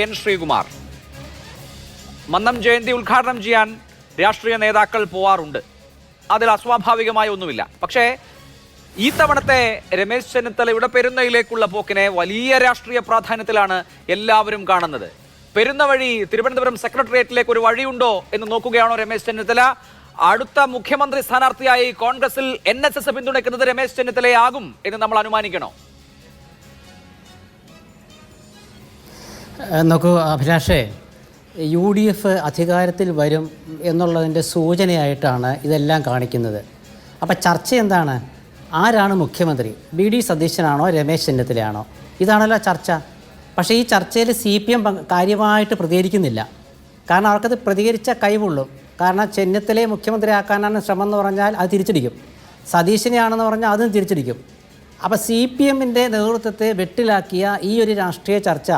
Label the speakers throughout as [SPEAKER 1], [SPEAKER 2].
[SPEAKER 1] N Sreekumar. Mannam Jayanti ഉദ്ഘാടനം ചെയ്യാൻ രാഷ്ട്രീയ നേതാക്കൾ പോവാറുണ്ട്, അതിൽ അസ്വാഭാവികമായ ഒന്നുമില്ല. പക്ഷേ ഈ തവണത്തെ രമേശ് ചെന്നിത്തലയുടെ പെരുന്നയിലേക്കുള്ള പോക്കിനെ വലിയ രാഷ്ട്രീയ പ്രാധാന്യത്തിലാണ് എല്ലാവരും കാണുന്നത്. പെരുന്ന വഴി തിരുവനന്തപുരം സെക്രട്ടേറിയറ്റിലേക്ക് ഒരു വഴിയുണ്ടോ എന്ന് നോക്കുകയാണോ രമേശ് ചെന്നിത്തല? അടുത്ത മുഖ്യമന്ത്രി സ്ഥാനാർത്ഥിയായി കോൺഗ്രസിൽ NSS പിന്തുണയ്ക്കുന്നത് രമേശ് ചെന്നിത്തലയാകും എന്ന് നമ്മൾ അനുമാനിക്കണോ?
[SPEAKER 2] നോക്കൂ അഭിലാഷേ, UDF അധികാരത്തിൽ വരും എന്നുള്ളതിൻ്റെ സൂചനയായിട്ടാണ് ഇതെല്ലാം കാണിക്കുന്നത്. അപ്പം ചർച്ച എന്താണ്? ആരാണ് മുഖ്യമന്ത്രി? BD സതീശനാണോ രമേശ് ചെന്നിത്തലയാണോ? ഇതാണല്ലോ ചർച്ച. പക്ഷേ ഈ ചർച്ചയിൽ CPM കാര്യമായിട്ട് പ്രതികരിക്കുന്നില്ല. കാരണം അവർക്കത് പ്രതികരിച്ച കഴിവുള്ളൂ. കാരണം ചെന്നിത്തലയെ മുഖ്യമന്ത്രിയാക്കാനാണ് ശ്രമം എന്ന് പറഞ്ഞാൽ അത് തിരിച്ചടിക്കും, സതീശനെയാണെന്ന് പറഞ്ഞാൽ അതും തിരിച്ചടിക്കും. അപ്പോൾ CPMൻ്റെ നേതൃത്വത്തെ വെട്ടിലാക്കിയ ഈ ഒരു രാഷ്ട്രീയ ചർച്ച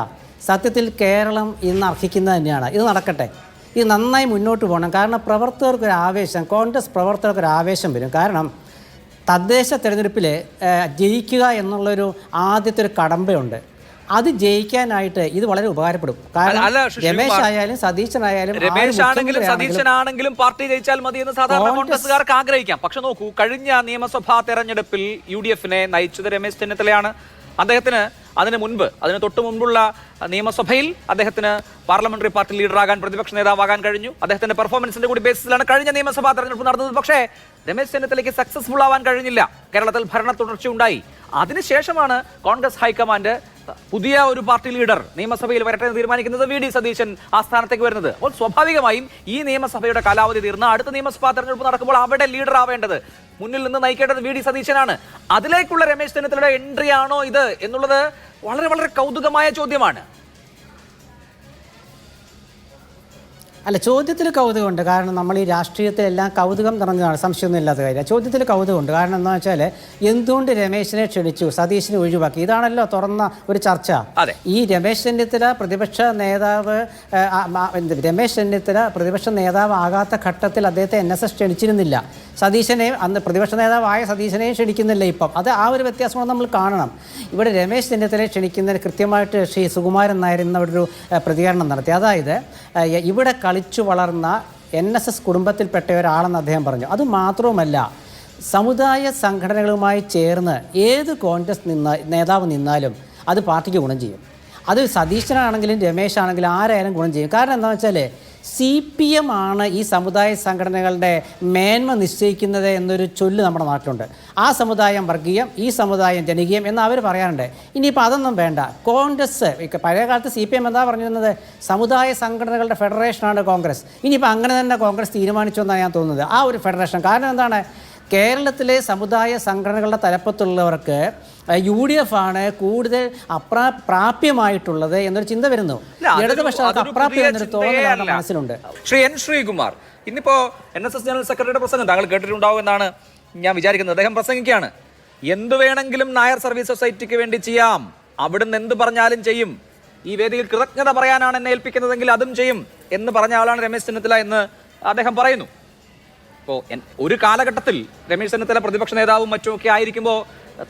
[SPEAKER 2] സത്യത്തിൽ കേരളം ഇന്ന് അർഹിക്കുന്നത് തന്നെയാണ്. ഇത് നടക്കട്ടെ, ഇത് നന്നായി മുന്നോട്ട് പോകണം. കാരണം പ്രവർത്തകർക്കൊരു ആവേശം, കോൺഗ്രസ് പ്രവർത്തകർക്കൊരു ആവേശം വരും. കാരണം തദ്ദേശ തെരഞ്ഞെടുപ്പിൽ ജയിക്കുക എന്നുള്ളൊരു ആദ്യത്തെ ഒരു കടമ്പയുണ്ട്. അത് ജയിക്കാനായിട്ട് ഇത് വളരെ ഉപകാരപ്പെടും. കാരണം രമേശ് ആയാലും സതീശനായാലും
[SPEAKER 1] സതീശനാണെങ്കിലും പാർട്ടി ജയിച്ചാൽ മതി എന്ന് സാധാരണ കോൺഗ്രസ്സുകാർക്ക് ആഗ്രഹിക്കാം. പക്ഷെ നോക്കൂ, കഴിഞ്ഞ നിയമസഭാ തെരഞ്ഞെടുപ്പിൽ UDFനെ നയിച്ചത് രമേശ് ചെന്നിത്തലയാണ്. അദ്ദേഹത്തിന് അതിന് മുൻപ്, അതിന് തൊട്ട് മുൻപുള്ള നിയമസഭയിൽ അദ്ദേഹത്തിന് പാർലമെന്ററി പാർട്ടി ലീഡറാകാൻ, പ്രതിപക്ഷ നേതാവാകാൻ കഴിഞ്ഞു. അദ്ദേഹത്തിന്റെ പെർഫോമൻസിന്റെ കൂടി ബേസിസിലാണ് കഴിഞ്ഞ നിയമസഭാ തെരഞ്ഞെടുപ്പ് നടന്നത്. പക്ഷേ രമേശ് ചെന്നിത്തലയ്ക്ക് സക്സസ്ഫുൾ ആവാൻ കഴിഞ്ഞില്ല. കേരളത്തിൽ ഭരണ തുടർച്ചയുണ്ടായി. അതിനുശേഷമാണ് കോൺഗ്രസ് ഹൈക്കമാൻഡ് പുതിയ ഒരു പാർട്ടി ലീഡർ നിയമസഭയിൽ വരട്ടെ എന്ന് തീരുമാനിക്കുന്നത്. VD സതീശൻ ആ സ്ഥാനത്തേക്ക് വരുന്നത്. അപ്പോൾ സ്വാഭാവികമായും ഈ നിയമസഭയുടെ കാലാവധി തീർന്ന അടുത്ത നിയമസഭാ തെരഞ്ഞെടുപ്പ് നടക്കുമ്പോൾ അവിടെ ലീഡർ ആവേണ്ടത്, മുന്നിൽ നിന്ന് നയിക്കേണ്ടത് VD സതീശനാണ്. അതിലേക്കുള്ള രമേശ് ചെന്നിത്തലയുടെ എൻട്രി ആണോ ഇത് എന്നുള്ളത് വളരെ വളരെ കൗതുകമായ ചോദ്യമാണ്.
[SPEAKER 2] അല്ല, ചോദ്യത്തിൽ കൗതുകമുണ്ട്. കാരണം നമ്മൾ ഈ രാഷ്ട്രീയത്തിലെല്ലാം കൗതുകം നിറഞ്ഞതാണ്, സംശയമൊന്നും ഇല്ലാത്ത കാര്യം. ചോദ്യത്തിൽ കൗതുകമുണ്ട്. കാരണം എന്താ വെച്ചാൽ എന്തുകൊണ്ട് രമേശിനെ ക്ഷണിച്ചു, സതീശിനെ ഒഴിവാക്കി? ഇതാണല്ലോ തുറന്ന ഒരു ചർച്ച. ഈ രമേശ് ചെന്നിത്തല പ്രതിപക്ഷ നേതാവ് ആകാത്ത ഘട്ടത്തിൽ അദ്ദേഹത്തെ NSS ക്ഷണിച്ചിരുന്നില്ല. സതീശനെ അന്ന് പ്രതിപക്ഷ നേതാവായ സതീശനെയും ക്ഷണിക്കുന്നില്ല ഇപ്പം. അത് ആ ഒരു വ്യത്യാസമാണ് നമ്മൾ കാണണം. ഇവിടെ രമേശ് ചെന്നിത്തലയെ ക്ഷണിക്കുന്നതിന് കൃത്യമായിട്ട് ശ്രീ സുകുമാരൻ നായർ എന്നൊരു പ്രതികരണം നടത്തി. അതായത് ഇവിടെ കളിച്ചു വളർന്ന NSS കുടുംബത്തിൽപ്പെട്ട ഒരാളെന്ന് അദ്ദേഹം പറഞ്ഞു. അതുമാത്രവുമല്ല, സമുദായ സംഘടനകളുമായി ചേർന്ന് ഏത് കോൺഗ്രസ് നേതാവ് നിന്നാലും അത് പാർട്ടിക്ക് ഗുണം ചെയ്യും. അത് സതീശനാണെങ്കിലും രമേശ് ആണെങ്കിലും ആരായാലും ഗുണം ചെയ്യും. കാരണം എന്താണെന്ന് വെച്ചാൽ CPM ആണ് ഈ സമുദായ സംഘടനകളുടെ മേന്മ നിശ്ചയിക്കുന്നത് എന്നൊരു ചൊല്ല് നമ്മുടെ നാട്ടിലുണ്ട്. ആ സമുദായം വർഗീയം, ഈ സമുദായം ജനകീയം എന്ന് അവർ പറയാറുണ്ട്. ഇനിയിപ്പോൾ അതൊന്നും വേണ്ട. കോൺഗ്രസ് പഴയ കാലത്ത് CPM എന്താ പറഞ്ഞിരുന്നത്? സമുദായ സംഘടനകളുടെ ഫെഡറേഷനാണ് കോൺഗ്രസ്. ഇനിയിപ്പോൾ അങ്ങനെ തന്നെ കോൺഗ്രസ് തീരുമാനിച്ചു എന്നാണ് ഞാൻ തോന്നുന്നത്, ആ ഒരു ഫെഡറേഷൻ. കാരണം എന്താണ്? കേരളത്തിലെ സമുദായ സംഘടനകളുടെ തലപ്പത്തുള്ളവർക്ക് UDF ആണ് കൂടുതൽ പ്രാപ്യമായിട്ടുള്ളത് എന്നൊരു ചിന്ത വരുന്നു. ഇടതുപക്ഷത്ത് അപ്രാപ്യം എന്നൊരു തോന്നൽ മനസ്സിലുണ്ട്.
[SPEAKER 1] ശ്രീ എൻ ശ്രീകുമാർ, ഇന്നിപ്പോ NSS ജനറൽ സെക്രട്ടറിയുടെ പ്രസംഗം താങ്കൾ കേട്ടിട്ടുണ്ടാവും എന്നാണ് ഞാൻ വിചാരിക്കുന്നത്. അദ്ദേഹം പ്രസംഗിക്കുകയാണ്, എന്തു വേണമെങ്കിലും നായർ സർവീസ് സൊസൈറ്റിക്ക് വേണ്ടി ചെയ്യാം, അവിടുന്ന് എന്ത് പറഞ്ഞാലും ചെയ്യും, ഈ വേദിയിൽ കൃതജ്ഞത പറയാനാണ് എന്നെ ഏൽപ്പിക്കുന്നതെങ്കിൽ അതും ചെയ്യും എന്ന് പറഞ്ഞ ആളാണ് രമേശ് ചെന്നിത്തല എന്ന് അദ്ദേഹം പറയുന്നു. ഇപ്പോൾ ഒരു കാലഘട്ടത്തിൽ രമേശ് ചെന്നിത്തല പ്രതിപക്ഷ നേതാവും മറ്റുമൊക്കെ ആയിരിക്കുമ്പോൾ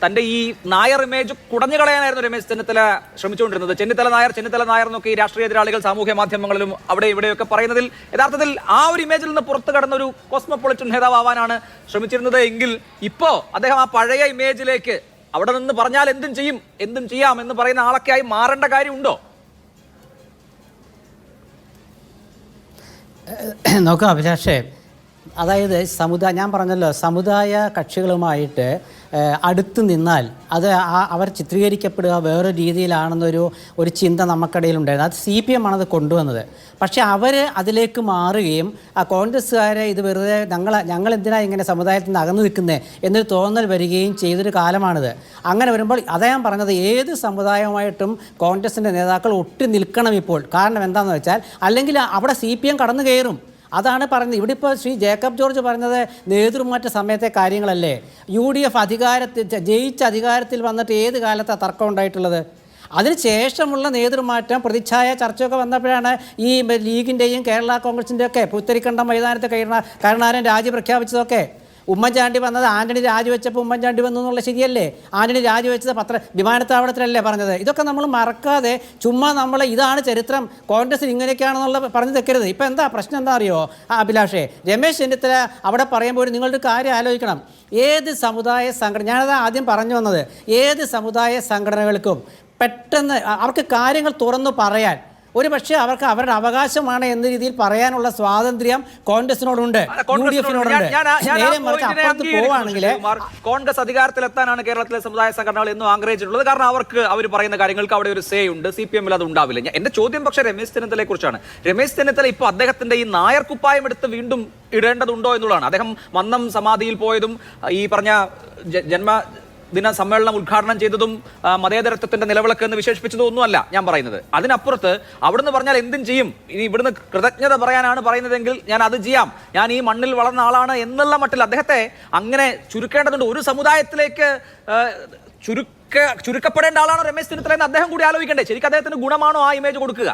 [SPEAKER 1] തൻ്റെ ഈ നായർ ഇമേജ് കുടഞ്ഞു കളയാനായിരുന്നു രമേശ് ചെന്നിത്തല ശ്രമിച്ചുകൊണ്ടിരുന്നത്. ചെന്നിത്തല നായർ എന്നൊക്കെ ഈ രാഷ്ട്രീയ എതിരാളികൾ സാമൂഹ്യ മാധ്യമങ്ങളിലും അവിടെ ഇവിടെയൊക്കെ പറയുന്നതിൽ യഥാർത്ഥത്തിൽ ആ ഒരു ഇമേജിൽ നിന്ന് പുറത്തു കടന്ന ഒരു കോസ്മോപൊളിറ്റൻ നേതാവാനാണ് ശ്രമിച്ചിരുന്നത്. എങ്കിൽ ഇപ്പോൾ അദ്ദേഹം ആ പഴയ ഇമേജിലേക്ക്, അവിടെ നിന്ന് പറഞ്ഞാൽ എന്തും ചെയ്യാം എന്ന് പറയുന്ന ആളൊക്കെ ആയി മാറേണ്ട കാര്യമുണ്ടോ?
[SPEAKER 2] നോക്കാം അഭിലാഷേ, അതായത് ഞാൻ പറഞ്ഞല്ലോ, സമുദായ കക്ഷികളുമായിട്ട് അടുത്ത് നിന്നാൽ അത് അവർ ചിത്രീകരിക്കപ്പെടുക വേറെ രീതിയിലാണെന്നൊരു ചിന്ത നമുക്കിടയിലുണ്ടായിരുന്നു. അത് CPM ആണത് കൊണ്ടുവന്നത്. പക്ഷേ അവർ അതിലേക്ക് മാറുകയും ആ കോൺഗ്രസ്സുകാരെ ഇത് വെറുതെ ഞങ്ങൾ എന്തിനാണ് ഇങ്ങനെ സമുദായത്തിൽ നിന്ന് അകന്നു നിൽക്കുന്നത് എന്നൊരു തോന്നൽ വരികയും ചെയ്തൊരു കാലമാണിത്. അങ്ങനെ വരുമ്പോൾ അതാ ഞാൻ പറഞ്ഞത്, ഏത് സമുദായവുമായിട്ടും കോൺഗ്രസിൻ്റെ നേതാക്കൾ ഒട്ടി നിൽക്കണം ഇപ്പോൾ. കാരണം എന്താണെന്ന് വെച്ചാൽ അല്ലെങ്കിൽ അവിടെ CPM കടന്നു കയറും. അതാണ് പറഞ്ഞത്. ഇവിടെ ഇപ്പോൾ ശ്രീ ജേക്കബ് ജോർജ് പറഞ്ഞത് നേതൃമാറ്റ സമയത്തെ കാര്യങ്ങളല്ലേ. UDF ജയിച്ച അധികാരത്തിൽ വന്നിട്ട് ഏത് കാലത്താണ് തർക്കം ഉണ്ടായിട്ടുള്ളത്? അതിനുശേഷമുള്ള നേതൃമാറ്റം, പ്രതിച്ഛായ ചർച്ചയൊക്കെ വന്നപ്പോഴാണ് ഈ ലീഗിൻ്റെയും കേരള കോൺഗ്രസിൻ്റെയും ഒക്കെ പുത്തരിക്കണ്ടം മൈതാനത്ത് കരുണാകരൻ രാജി പ്രഖ്യാപിച്ചതൊക്കെ. ഉമ്മൻചാണ്ടി വന്നത് ആന്റണി രാജിവെച്ചപ്പോൾ ഉമ്മൻചാണ്ടി വന്നു എന്നുള്ള ശരിയല്ലേ? ആന്റണി രാജിവെച്ചത് വിമാനത്താവളത്തിലല്ലേ പറഞ്ഞത്? ഇതൊക്കെ നമ്മൾ മറക്കാതെ ചുമ്മാ നമ്മൾ ഇതാണ് ചരിത്രം, കോൺഗ്രസ് ഇങ്ങനെയൊക്കെയാണെന്നുള്ള പറഞ്ഞു തെക്കരുത്. ഇപ്പം എന്താ പ്രശ്നം എന്താ അറിയോ അഭിലാഷേ? രമേശ് ചെന്നിത്തല അവിടെ പറയുമ്പോൾ നിങ്ങളുടെ കാര്യം ആലോചിക്കണം. ഏത് സമുദായ സംഘടന, ഞാനത് ആദ്യം പറഞ്ഞു വന്നത്, ഏത് സമുദായ സംഘടനകൾക്കും പെട്ടെന്ന് അവർക്ക് കാര്യങ്ങൾ തുറന്നു പറയാൻ, ഒരു പക്ഷേ അവർക്ക് അവരുടെ അവകാശമാണ് എന്ന രീതിയിൽ പറയാനുള്ള സ്വാതന്ത്ര്യം കോൺഗ്രസിനോടുണ്ട്, യുഡിഎഫിനോടുണ്ട്. അപ്പുറത്ത് പോവുകയാണെങ്കിൽ
[SPEAKER 1] കോൺഗ്രസ് അധികാരത്തിലെത്താനാണ് കേരളത്തിലെ സമുദായ സംഘടനകൾ എന്നും ആഗ്രഹിച്ചിട്ടുള്ളത്. കാരണം അവർക്ക് അവർ പറയുന്ന കാര്യങ്ങൾക്ക് അവിടെ ഒരു സേ ഉണ്ട്. CPM-ൽ അത് ഉണ്ടാവില്ല. എന്റെ ചോദ്യം പക്ഷേ രമേശ് ചെന്നിത്തലയെ കുറിച്ചാണ്. രമേശ് ചെന്നിത്തല ഇപ്പോൾ അദ്ദേഹത്തിന്റെ ഈ നായർ കുപ്പായം എടുത്ത് വീണ്ടും ഇടേണ്ടതുണ്ടോ എന്നുള്ളതാണ്. അദ്ദേഹം മന്നം സമാധിയിൽ പോയതും ഈ പറഞ്ഞ ദിന സമ്മേളനം ഉദ്ഘാടനം ചെയ്തതും മതേതരത്വത്തിന്റെ നിലവിളക്ക് എന്ന് വിശേഷിപ്പിച്ചതും ഒന്നുമല്ല ഞാൻ പറയുന്നത്. അതിനപ്പുറത്ത് അവിടുന്ന് പറഞ്ഞാൽ എന്തും ചെയ്യും, ഇനി ഇവിടുന്ന് കൃതജ്ഞത പറയാനാണ് പറയുന്നതെങ്കിൽ ഞാൻ അത് ചെയ്യാം, ഞാൻ ഈ മണ്ണിൽ വളർന്ന ആളാണ് എന്നുള്ള മട്ടിൽ അദ്ദേഹത്തെ അങ്ങനെ ചുരുക്കേണ്ടതുണ്ട്. ഒരു സമുദായത്തിലേക്ക് ചുരുക്കപ്പെടേണ്ട ആളാണോ രമേശ് ചെന്നിത്തല എന്ന് അദ്ദേഹം കൂടി ആലോചിക്കണ്ടേ? ശരിക്കും അദ്ദേഹത്തിന് ഗുണമാണോ ആ ഇമേജ് കൊടുക്കുക?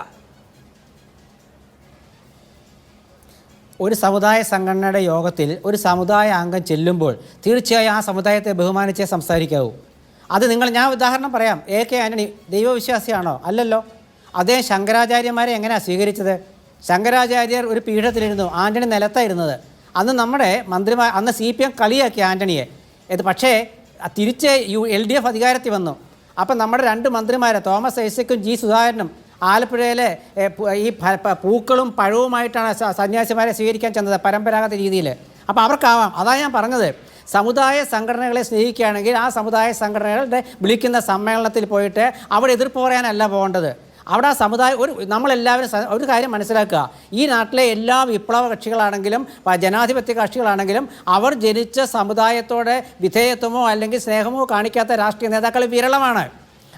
[SPEAKER 2] ഒരു സമുദായ സംഘടനയുടെ യോഗത്തിൽ ഒരു സമുദായ അംഗം ചെല്ലുമ്പോൾ തീർച്ചയായും ആ സമുദായത്തെ ബഹുമാനിച്ചേ സംസാരിക്കാവൂ. അത് ഞാൻ ഉദാഹരണം പറയാം. AK ആന്റണി ദൈവവിശ്വാസിയാണോ? അല്ലല്ലോ. അദ്ദേഹം ശങ്കരാചാര്യന്മാരെ എങ്ങനെയാണ് സ്വീകരിച്ചത്? ശങ്കരാചാര്യർ ഒരു പീഠത്തിലിരുന്നു, ആന്റണി നിലത്തായിരുന്നത്. അന്ന് നമ്മുടെ മന്ത്രിമാർ, അന്ന് CPM കളിയാക്കി ആന്റണിയെ. പക്ഷേ തിരിച്ച് LDF അധികാരത്തിൽ വന്നു. അപ്പം നമ്മുടെ 2 മന്ത്രിമാരെ, തോമസ് ഐസക്കും G സുധാകരനും, ആലപ്പുഴയിലെ ഈ പൂക്കളും പഴവുമായിട്ടാണ് സന്യാസിമാരെ സ്വീകരിക്കാൻ ചെന്നത് പരമ്പരാഗത രീതിയിൽ. അപ്പോൾ അവർക്കാവാം. അതാണ് ഞാൻ പറഞ്ഞത്. സമുദായ സംഘടനകളെ സ്നേഹിക്കുകയാണെങ്കിൽ ആ സമുദായ സംഘടനകളുടെ വിളിക്കുന്ന സമ്മേളനത്തിൽ പോയിട്ട് അവിടെ എതിർപ്പ് പറയാനല്ല പോകേണ്ടത്. അവിടെ ആ സമുദായം നമ്മളെല്ലാവരും ഒരു കാര്യം മനസ്സിലാക്കുക. ഈ നാട്ടിലെ എല്ലാ വിപ്ലവ കക്ഷികളാണെങ്കിലും ജനാധിപത്യ കക്ഷികളാണെങ്കിലും അവർ ജനിച്ച സമുദായത്തോടെ വിധേയത്വമോ അല്ലെങ്കിൽ സ്നേഹമോ കാണിക്കാത്ത രാഷ്ട്രീയ നേതാക്കൾ വിരളമാണ്.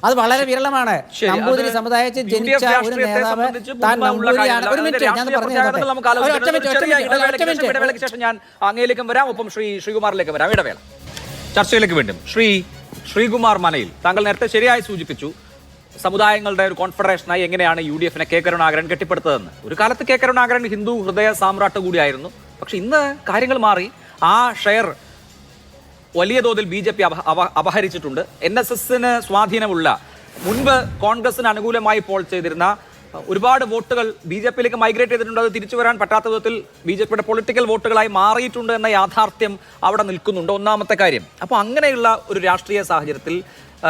[SPEAKER 2] അത് വളരെ വിരളമാണ്. നമ്പൂതിരി സമുദായത്തിൽ ജനിച്ച ഒരു നേതാവ് താൻ നമ്പൂതിരിയാണ്. ഒരു മിനിറ്റ് ഞാൻ പറഞ്ഞു.
[SPEAKER 1] ഞാൻ അങ്ങയിലേക്കും വരാം, ഒപ്പം ശ്രീകുമാറിലേക്ക് വരാം. ഇടവേള ചർച്ചയിലേക്ക് വീണ്ടും. ശ്രീകുമാർ മനയിൽ, താങ്കൾ നേരത്തെ ശരിയായി സൂചിപ്പിച്ചു സമുദായങ്ങളുടെ ഒരു കോൺഫെഡറേഷനായി എങ്ങനെയാണ് UDF-നെ K കരുണാകരൻ കെട്ടിപ്പടുത്തതെന്ന്. ഒരു കാലത്ത് K കരുണാകരൻ ഹിന്ദു ഹൃദയ സാമ്രാട്ട് കൂടിയായിരുന്നു. പക്ഷെ ഇന്ന് കാര്യങ്ങൾ മാറി. ആ ഷെയർ വലിയ തോതിൽ BJP അപഹരിച്ചിട്ടുണ്ട്. NSS-ന് സ്വാധീനമുള്ള, മുൻപ് കോൺഗ്രസിന് അനുകൂലമായി പോൾ ചെയ്തിരുന്ന ഒരുപാട് വോട്ടുകൾ BJP-യിലേക്ക് മൈഗ്രേറ്റ് ചെയ്തിട്ടുണ്ട്. അത് തിരിച്ചു വരാൻ പറ്റാത്ത വിധത്തിൽ BJP-യുടെ പൊളിറ്റിക്കൽ വോട്ടുകളായി മാറിയിട്ടുണ്ട് എന്ന യാഥാർത്ഥ്യം അവിടെ നിൽക്കുന്നുണ്ട്. ഒന്നാമത്തെ കാര്യം. അപ്പോൾ അങ്ങനെയുള്ള ഒരു രാഷ്ട്രീയ സാഹചര്യത്തിൽ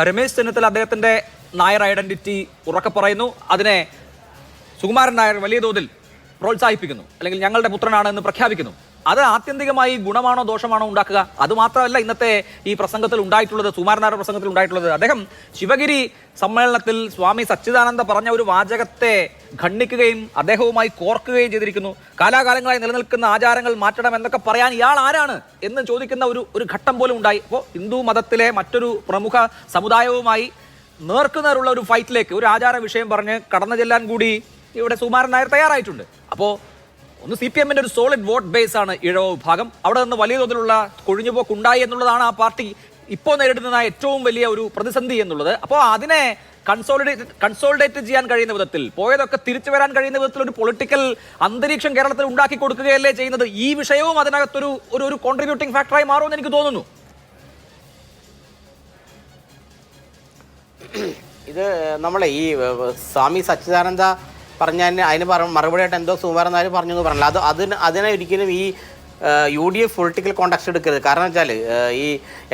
[SPEAKER 1] രമേശ് ചെന്നിത്തല അദ്ദേഹത്തിന്റെ നായർ ഐഡന്റിറ്റി ഉറക്കെ പറയുന്നു. അതിനെ സുകുമാരൻ നായർ വലിയ തോതിൽ പ്രോത്സാഹിപ്പിക്കുന്നു, അല്ലെങ്കിൽ ഞങ്ങളുടെ പുത്രനാണ് എന്ന് പ്രഖ്യാപിക്കുന്നു. അത് ആത്യന്തികമായി ഗുണമാണോ ദോഷമാണോ ഉണ്ടാക്കുക? അതുമാത്രമല്ല ഇന്നത്തെ ഈ പ്രസംഗത്തിൽ ഉണ്ടായിട്ടുള്ളത്, സുകുമാരൻ നായർ പ്രസംഗത്തിൽ ഉണ്ടായിട്ടുള്ളത്. അദ്ദേഹം ശിവഗിരി സമ്മേളനത്തിൽ സ്വാമി സച്ചിദാനന്ദ പറഞ്ഞ ഒരു വാചകത്തെ ഖണ്ഡിക്കുകയും അദ്ദേഹവുമായി കോർക്കുകയും ചെയ്തിരിക്കുന്നു. കാലാകാലങ്ങളായി നിലനിൽക്കുന്ന ആചാരങ്ങൾ മാറ്റണം എന്നൊക്കെ പറയാൻ ഇയാൾ ആരാണ് എന്ന് ചോദിക്കുന്ന ഒരു ഘട്ടം പോലും ഉണ്ടായി. അപ്പോൾ ഹിന്ദു മതത്തിലെ മറ്റൊരു പ്രമുഖ സമുദായവുമായി നേർക്കുനേറുള്ള ഒരു ഫൈറ്റിലേക്ക് ഒരു ആചാര വിഷയം പറഞ്ഞ് കടന്നു ചെല്ലാൻ കൂടി ഇവിടെ സുകുമാരൻ നായർ തയ്യാറായിട്ടുണ്ട്. അപ്പോൾ ഒന്ന് CPM-ന്റെ ഒരു സോളിഡ് വോട്ട് ബേസ് ആണ് ഈഴവ വിഭാഗം. അവിടെ നിന്ന് വലിയ തോതിലുള്ള കൊഴിഞ്ഞുപോക്ക് ഉണ്ടായി എന്നുള്ളതാണ് ആ പാർട്ടി ഇപ്പോൾ നേരിടുന്ന ഏറ്റവും വലിയ ഒരു പ്രതിസന്ധി എന്നുള്ളത്. അപ്പോൾ അതിനെ കൺസോളിഡേറ്റ് ചെയ്യാൻ കഴിയുന്ന വിധത്തിൽ, പോയതൊക്കെ തിരിച്ചു വരാൻ കഴിയുന്ന വിധത്തിൽ ഒരു പൊളിറ്റിക്കൽ അന്തരീക്ഷം കേരളത്തിൽ ഉണ്ടാക്കി കൊടുക്കുകയല്ലേ ചെയ്യുന്നത്. ഈ വിഷയവും അതിനകത്തൊരു ഒരു കോൺട്രിബ്യൂട്ടിംഗ് ഫാക്ടറായി മാറുമെന്ന് എനിക്ക് തോന്നുന്നു.
[SPEAKER 3] ഇത് നമ്മളെ ഈ സ്വാമി സച്ചിദാനന്ദ പറഞ്ഞതിന് അതിന് മറുപടിയായിട്ട് എന്തോ സുകുമാരൻ നായർ പറഞ്ഞു എന്ന് പറഞ്ഞില്ല. അതിനെ ഒരിക്കലും ഈ UDF പൊളിറ്റിക്കൽ കോണ്ടാക്ട് എടുക്കരുത്. കാരണം വെച്ചാൽ ഈ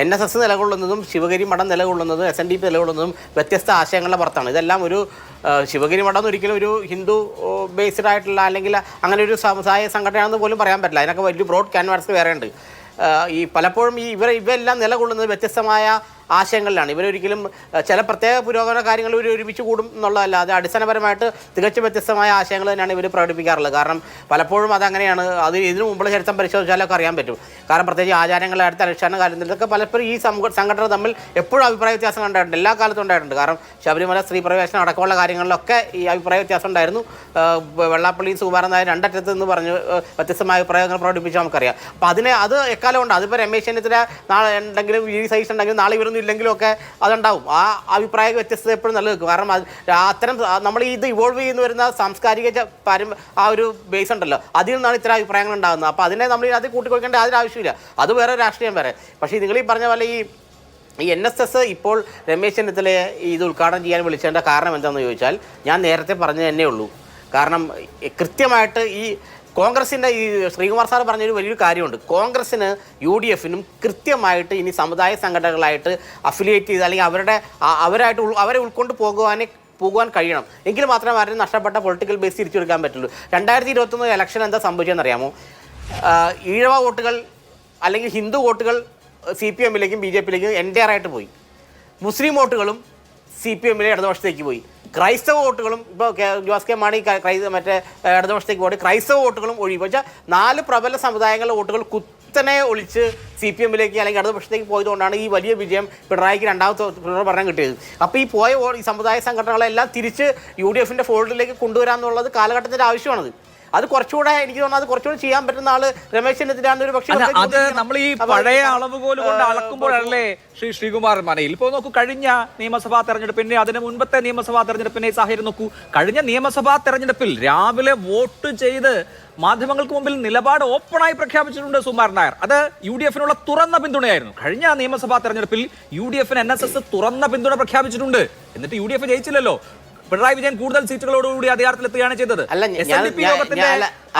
[SPEAKER 3] NSS നിലകൊള്ളുന്നതും ശിവഗിരി മഠം നിലകൊള്ളുന്നതും SNDP നിലകൊള്ളുന്നതും വ്യത്യസ്ത ആശയങ്ങളുടെ പുറത്താണ്. ഇതെല്ലാം ഒരു ശിവഗിരി മഠം ഒരിക്കലും ഒരു ഹിന്ദു ബേസ്ഡ് ആയിട്ടുള്ള അല്ലെങ്കിൽ അങ്ങനെ ഒരു സമുദായ സംഘടനയാണെന്ന് പോലും പറയാൻ പറ്റില്ല. അതിനൊക്കെ വലിയ ബ്രോഡ് ക്യാൻവാസ് വേറെ ഉണ്ട്. ഈ പലപ്പോഴും ഇവരെല്ലാം നിലകൊള്ളുന്നത് വ്യത്യസ്തമായ ആശയങ്ങളിലാണ്. ഇവരൊരിക്കലും ചില പ്രത്യേക പുരോഗമന കാര്യങ്ങൾ ഇവർ ഒരുമിച്ച് കൂടും എന്നുള്ളതല്ലാതെ അടിസ്ഥാനപരമായിട്ട് തികച്ചും വ്യത്യസ്തമായ ആശയങ്ങൾ തന്നെയാണ് ഇവർ പ്രകടിപ്പിക്കാറുള്ളത്. കാരണം പലപ്പോഴും അതങ്ങനെയാണ്. അത് ഇതിനു മുമ്പുള്ള ചരിത്രം പരിശോധിച്ചാലൊക്കെ അറിയാൻ പറ്റും. കാരണം പ്രത്യേകിച്ച് ആചാരങ്ങളുടെ അടുത്ത അനുഷ്ഠാന കാലത്തിലൊക്കെ പലപ്പോഴും ഈ സംഘടന തമ്മിൽ എപ്പോഴും അഭിപ്രായ വ്യത്യാസം കണ്ടിട്ടുണ്ട്. എല്ലാ കാലത്തും ഉണ്ടായിട്ടുണ്ട്. കാരണം ശബരിമല സ്ത്രീ പ്രവേശനം അടക്കമുള്ള കാര്യങ്ങളിലൊക്കെ ഈ അഭിപ്രായ വ്യത്യാസം ഉണ്ടായിരുന്നു. വെള്ളാപ്പള്ളി സുകുമാരൻ നായർ രണ്ടറ്റത്ത് നിന്ന് പറഞ്ഞ് വ്യത്യസ്തമായ അഭിപ്രായങ്ങൾ പ്രകടിപ്പിച്ചാൽ നമുക്കറിയാം. അപ്പോൾ അത് എക്കാലം ഉണ്ട്. അതിപ്പോൾ രമേശ് ചെന്നിത്തല നാളെ ഉണ്ടെങ്കിലും സതീശൻ ഉണ്ടെങ്കിലും നാളെ ഇവരൊന്നും ഒന്നും ഇല്ലെങ്കിലും ഒക്കെ അതുണ്ടാവും. ആ അഭിപ്രായ വ്യത്യസ്തത എപ്പോഴും നിലനിൽക്കും. കാരണം അത്തരം നമ്മൾ ഇത് ഇവോൾവ് ചെയ്യുന്ന വരുന്ന സാംസ്കാരിക ആ ഒരു ബേസ് ഉണ്ടല്ലോ, അതിൽ നിന്നാണ് ഇത്തരം അഭിപ്രായങ്ങൾ ഉണ്ടാകുന്നത്. അപ്പോൾ അതിനെ നമ്മൾ അത് കൂട്ടിക്കൊടുക്കേണ്ട യാതൊരു ആവശ്യമില്ല. അത് വേറെ രാഷ്ട്രീയം വേറെ. പക്ഷേ നിങ്ങൾ ഈ പറഞ്ഞ പോലെ ഈ NSS ഇപ്പോൾ രമേശ് ചെന്നിത്തലയെ ഇത് ഉദ്ഘാടനം ചെയ്യാൻ വിളിച്ചതിൻ്റെ കാരണം എന്താണെന്ന് ചോദിച്ചാൽ ഞാൻ നേരത്തെ പറഞ്ഞു തന്നെ ഉള്ളൂ. കാരണം കൃത്യമായിട്ട് ഈ കോൺഗ്രസിൻ്റെ ഈ ശ്രീകുമാർ സാർ പറഞ്ഞൊരു വലിയൊരു കാര്യമുണ്ട്. കോൺഗ്രസ്സിന് UDFനും കൃത്യമായിട്ട് ഇനി സമുദായ സംഘടനകളായിട്ട് അഫിലിയേറ്റ് ചെയ്ത് അല്ലെങ്കിൽ അവരെ ഉൾക്കൊണ്ട് പോകുവാൻ കഴിയണം. എങ്കിൽ മാത്രമേ അവരുടെ നഷ്ടപ്പെട്ട പൊളിറ്റിക്കൽ ബേസ് തിരിച്ചെടുക്കാൻ പറ്റുള്ളൂ. 2021 ഇലക്ഷൻ എന്താ സംഭവിച്ചതെന്നറിയാമോ? ഈഴവ വോട്ടുകൾ അല്ലെങ്കിൽ ഹിന്ദു വോട്ടുകൾ CPMലേക്കും BJPയിലേക്കും എൻറ്റയറായിട്ട് പോയി. മുസ്ലിം വോട്ടുകളും CPMലെ ഇടതുപക്ഷത്തേക്ക് പോയി. ക്രൈസ്തവ വോട്ടുകളും ഇപ്പോൾ ജോസ് കെ മാണി മറ്റേ ഇടതുപക്ഷത്തേക്ക് പോയി. ക്രൈസ്തവ വോട്ടുകളും ഒഴിവ് വെച്ചാൽ 4 പ്രബല സമുദായങ്ങളുടെ വോട്ടുകൾ കുത്തനെ ഒളിച്ച് CPMലേക്ക് അല്ലെങ്കിൽ ഇടതുപക്ഷത്തേക്ക് പോയതുകൊണ്ടാണ് ഈ വലിയ വിജയം പിണറായിക്ക് രണ്ടാമത്തെ ഭരണം കിട്ടിയത്. അപ്പോൾ ഈ സമുദായ സംഘടനകളെല്ലാം തിരിച്ച് UDFൻ്റെ ഫോൾഡിലേക്ക് കൊണ്ടുവരാമെന്നുള്ളത് കാലഘട്ടത്തിൻ്റെ ആവശ്യമാണത്. അത് കുറച്ചുകൂടെ എനിക്ക് തോന്നുന്നത് കുറച്ചുകൂടെ ചെയ്യാൻ പറ്റുന്ന ആള് രമേശ് ചെന്നിത്തല ഒരു പക്ഷേ
[SPEAKER 1] അത് നമ്മൾ ഈ പഴയ അളവുകോല് കൊണ്ട് അളക്കുമ്പോഴല്ലേ ശ്രീകുമാർ മനയിൽ ഇപ്പോൾ നോക്കൂ, കഴിഞ്ഞ നിയമസഭാ തെരഞ്ഞെടുപ്പിനെ അതിന് മുൻപത്തെ നിയമസഭാ തെരഞ്ഞെടുപ്പിനെ സാഹചര്യം നോക്കൂ. കഴിഞ്ഞ നിയമസഭാ തെരഞ്ഞെടുപ്പിൽ രാവിലെ വോട്ട് ചെയ്ത് മാധ്യമങ്ങൾക്ക് മുമ്പിൽ നിലപാട് ഓപ്പണായി പ്രഖ്യാപിച്ചിട്ടുണ്ട് സുകുമാരൻ നായർ. അത് UDFനുള്ള തുറന്ന പിന്തുണയായിരുന്നു. കഴിഞ്ഞ നിയമസഭാ തെരഞ്ഞെടുപ്പിൽ UDFന് NSS തുറന്ന പിന്തുണ പ്രഖ്യാപിച്ചിട്ടുണ്ട്. എന്നിട്ട് UDF ജയിച്ചില്ലല്ലോ. പിണറായി വിജയൻ കൂടുതൽ സീറ്റുകളോടുകൂടി അധികാരത്തിലെത്തുകയാണ് ചെയ്തത്. SNDP യോഗത്തിന്റെ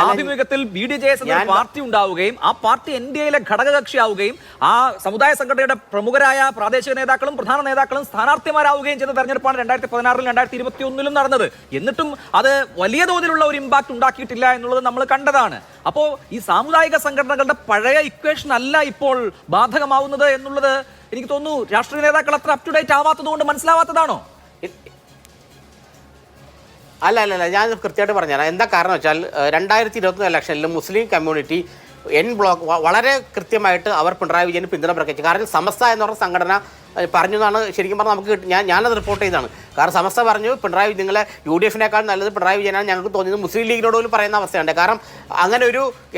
[SPEAKER 1] ആഭിമുഖ്യത്തിൽ BDJS എന്ന പാർട്ടി ഉണ്ടാവുകയും ആ പാർട്ടി NDAയിലെ ഘടകകക്ഷിയാവുകയും ആ സമുദായ സംഘടനയുടെ പ്രമുഖരായ പ്രാദേശിക നേതാക്കളും പ്രധാന നേതാക്കളും സ്ഥാനാർത്ഥിമാരാവുകയും ചെയ്ത തെരഞ്ഞെടുപ്പാണ് 2016-ലും 2021-ലും നടന്നത്. എന്നിട്ടും അത് വലിയ തോതിലുള്ള ഒരു ഇമ്പാക്ട് ഉണ്ടാക്കിയിട്ടില്ല എന്നുള്ളത് നമ്മൾ കണ്ടതാണ്. അപ്പോൾ ഈ സാമുദായിക സംഘടനകളുടെ പഴയ ഇക്വേഷൻ അല്ല ഇപ്പോൾ ബാധകമാവുന്നത് എന്നുള്ളത് എനിക്ക് തോന്നുന്നു രാഷ്ട്രീയ നേതാക്കൾ അത്ര അപ് ടു ഡേറ്റ് ആവാത്തത് കൊണ്ട് മനസ്സിലാവാത്തതാണോ?
[SPEAKER 3] അല്ല ഞാൻ കൃത്യമായിട്ട് പറഞ്ഞുതരാം. എന്താ കാരണം വെച്ചാൽ 2021 ഇലക്ഷനിൽ മുസ്ലിം കമ്മ്യൂണിറ്റി ബ്ലോക്ക് വളരെ കൃത്യമായിട്ട് അവർ പിണറായി വിജയന് പിന്തുണ പ്രഖ്യാപിച്ചു. കാരണം സമസ്ത എന്ന് പറഞ്ഞ സംഘടന പറഞ്ഞു എന്നാണ് ശരിക്കും പറഞ്ഞാൽ നമുക്ക് ഞാനത് റിപ്പോർട്ട് ചെയ്തതാണ്. കാരണം സമസ്ത പറഞ്ഞു പിണറായി നിങ്ങളെ UDFനേക്കാൾ നല്ലത് പിണറായി വിജയനാണ് ഞങ്ങൾക്ക് തോന്നിയത്. മുസ്ലിം ലീഗിനോട് പോലും പറയുന്ന അവസ്ഥയുണ്ട്. കാരണം അങ്ങനെ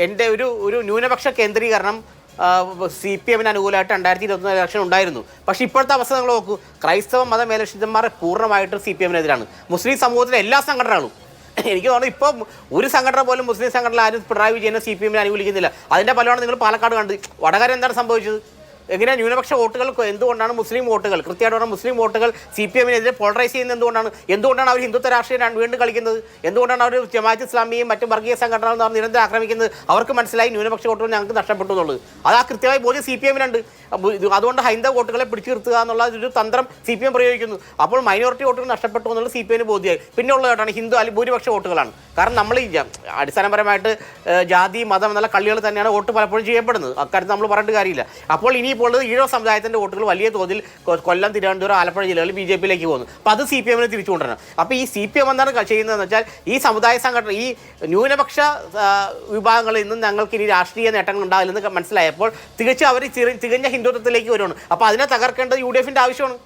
[SPEAKER 3] എൻ്റെ ഒരു ന്യൂനപക്ഷ കേന്ദ്രീകരണം CPMന് അനുകൂലമായിട്ട് 2021 ഇലക്ഷൻ ഉണ്ടായിരുന്നു. പക്ഷേ ഇപ്പോഴത്തെ അവസ്ഥ നിങ്ങൾ നോക്കൂ, ക്രൈസ്തവ മതമേലക്ഷിതന്മാർ പൂർണ്ണമായിട്ട് CPMനെതിരാണ്. മുസ്ലിം സമൂഹത്തിലെ എല്ലാ സംഘടനകളും എനിക്ക് തോന്നുന്നു ഇപ്പം ഒരു സംഘടന പോലും മുസ്ലിം സംഘടന ആരും പിണറായി വിജയനെ CPMനെ അനുകൂലിക്കുന്നില്ല. അതിൻ്റെ ഫലമാണ് നിങ്ങൾ പാലക്കാട് കണ്ടത്. വടകര എന്താണ് സംഭവിച്ചത്? എങ്ങനെ ന്യൂനപക്ഷ വോട്ടുകൾ എന്തുകൊണ്ടാണ് മുസ്ലിം വോട്ടുകൾ കൃത്യമായിട്ട് പറഞ്ഞാൽ മുസ്ലിം വോട്ടുകൾ CPMനെതിരെ പോളറൈസ് ചെയ്യുന്നത് എന്തുകൊണ്ടാണ് അവർ ഹിന്ദുത്വ രാഷ്ട്രീയം വീണ്ടും കളിക്കുന്നത്? എന്തുകൊണ്ടാണ് അവർ ജമാഅത്ത് ഇസ്ലാമിയും മറ്റു വർഗീയ സംഘടനകൾ എന്ന് പറഞ്ഞ് നിരന്തരം ആക്രമിക്കുന്നത്? അവർക്ക് മനസ്സിലായി ന്യൂനപക്ഷ വോട്ടുകൾ ഞങ്ങൾക്ക് നഷ്ടപ്പെട്ടു എന്നുള്ളത്. അത് ആ കൃത്യമായി ബോധ്യം CPMനുണ്ട്. അതുകൊണ്ട് ഹൈന്ദവ വോട്ടുകളെ പിടിച്ചു നിർത്തുക എന്നുള്ള ഒരു തന്ത്രം CPM പ്രയോഗിക്കുന്നു. അപ്പോൾ മൈനോറിറ്റി വോട്ടുകൾ നഷ്ടപ്പെട്ടു എന്നുള്ളത് CPMന് ബോധ്യമായി. പിന്നെ ഉള്ളതായിട്ടാണ് ഹിന്ദു അല്ലെങ്കിൽ ഭൂരിപക്ഷ വോട്ടുകളാണ്. കാരണം നമ്മൾ ഈ അടിസ്ഥാനപരമായിട്ട് ജാതി മതം എന്നുള്ള കളികൾ തന്നെയാണ് വോട്ട് പലപ്പോഴും ചെയ്യപ്പെടുന്നത്. അക്കാര്യത്തിൽ നമ്മൾ പറഞ്ഞിട്ട് കാര്യമില്ല. അപ്പോൾ ഇനിയിപ്പോൾ ഈഴവ സമുദായത്തിൻ്റെ വോട്ടുകൾ വലിയ തോതിൽ കൊല്ലം, തിരുവനന്തപുരം, ആലപ്പുഴ ജില്ലകളിൽ BJPയിലേക്ക് പോകുന്നു. അപ്പോൾ അത് CPMനെ തിരിച്ചു കൊണ്ടുവരണം. അപ്പോൾ ഈ CPM എന്താണ് ചെയ്യുന്നതെന്ന് വെച്ചാൽ ഈ സമുദായ സംഘടന ഈ ന്യൂനപക്ഷ വിഭാഗങ്ങളിൽ നിന്നും ഞങ്ങൾക്ക് ഇനി രാഷ്ട്രീയ നേട്ടങ്ങൾ ഉണ്ടാവില്ലെന്ന് മനസ്സിലായപ്പോൾ തികച്ചും അവർ തികഞ്ഞ ഹിന്ദുത്വത്തിലേക്ക് വരുവാണ്. അപ്പോൾ അതിനെ തകർക്കേണ്ടത് UDFൻ്റെ ആവശ്യമാണ്.